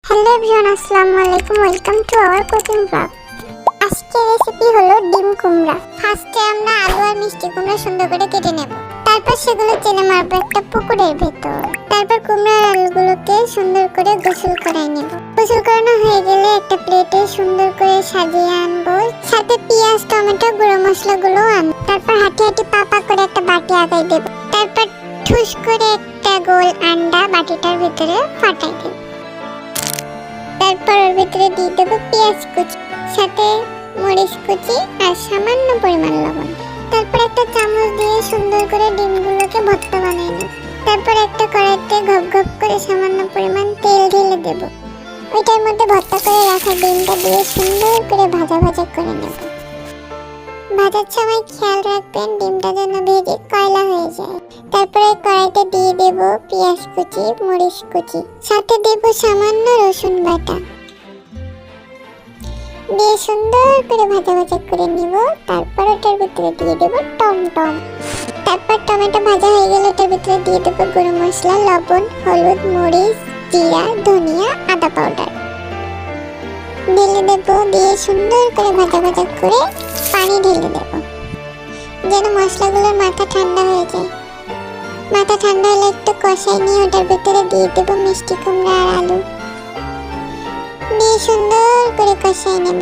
Hello everyone, আসসালামু আলাইকুম। Welcome to our cooking blog. আজকের রেসিপি হলো ডিম কুমড়া। ফার্স্টে আমরা আলু আর মিষ্টি কুমড়া সুন্দর করে কেটে নেব। তারপর সেগুলো চেলে মারবো একটা পুকুরের ভেতর। তারপর কুমড়া আর আলুগুলোকে সুন্দর করে গোসল করাই নেব। গোসল করানো হয়ে গেলে একটা প্লেটে সুন্দর করে সাজিয়ে আনবো। সাথে পেঁয়াজ, টমেটো, গুঁড়ো মশলাগুলো আনবো। তারপর হাঁটি হাঁটি পাপা করে একটা বাটি আগাই দেব। তারপর ঠুস করে একটা গোল আন্ডা বাটিটার ভিতরে ফাটাই দেব। তারপর ওর ভিতরে দিয়ে দেবো পেঁয়াজ কুচি, সাথে মরিচ কুচি আর সামান্য পরিমাণ লবণ। তারপর একটা চামচ দিয়ে সুন্দর করে ডিমগুলোকে ভর্তা বানিয়ে নেব। তারপর একটা কড়াইতে ঘপ ঘপ করে সামান্য পরিমাণ তেল ঢেলে দেব। ওইটার মধ্যে ভর্তা করে রাখা ডিমটা দিয়ে সুন্দর করে ভাজা ভাজা করে নেব। ভাজার সময় খেয়াল রাখবেন ডিমটা যেন ভেজে কয়লা হয়ে যায়। তারপরে কড়াইতে দিয়ে দেব পেঁয়াজ কুচি, মরিচ কুচি, সাথে দেব সামান্য রসুন বাটা, দিয়ে সুন্দর করে ভাজা ভাজা করে নিব। তারপর ওটার ভিতরে দিয়ে দেব টমেটো। তারপর টমেটো ভাজা হয়ে গেলে ওটার ভিতরে দিয়ে দেব গুঁড়ো মশলা, লবণ, হলুদ, মরিচ, জিরা, ধনিয়া, আদা পাউডার ঢেলে দেব। দিয়ে সুন্দর করে ভাজা ভাজা করে পানি ঢেলে দেব, যেন মশলাগুলোর মাথা ঠান্ডা হয়ে যায়। মাথা ঠান্ডা হলে একটু কষাই নিয়ে ওটার ভিতরে দিয়ে দেব মিষ্টি কুমড়া আর আলু, দিয়ে সুন্দর করে কষাই নেব।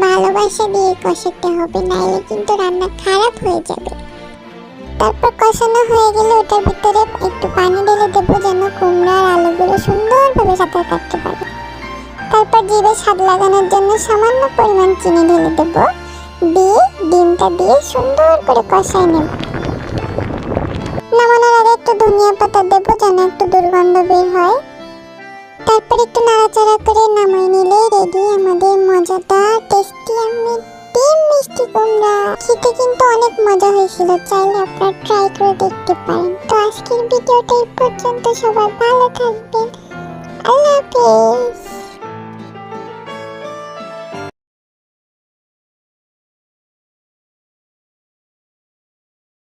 ভালোবাসা দিয়ে কষাতে হবে, নাইলে কিন্তু রান্না খারাপ হয়ে যাবে। তারপর কষানো হয়ে গেলে ওটার ভিতরে একটু পানি ঢেলে দেবো, যেন কুমড়া আর আলুগুলো সুন্দরভাবে সাঁতার কাটতে পারে। তারপর জিভে স্বাদ লাগানোর জন্য সামান্য পরিমাণ চিনি ঢেলে দেবো, দিয়ে ডিমটা দিয়ে সুন্দর করে কষাই নেব। নামানোর আগে একটু ধনিয়া পাতা দেবো, যেন একটু দুর্গন্ধ বের হয়। তারপর একটু নাড়াচাড়া করে নামিয়ে নিলেই রেডি আমাদের মজাদার টেস্টি ডিম মিষ্টি কুমড়া। খেতে কিন্তু অনেক মজা হয়েছিল, চাইলে আপনারা ট্রাই করে দেখতে পারেন। তো আজকের ভিডিওটা এই পর্যন্ত, সবাই ভালো থাকবেন। আল্লাহ হাফেজ।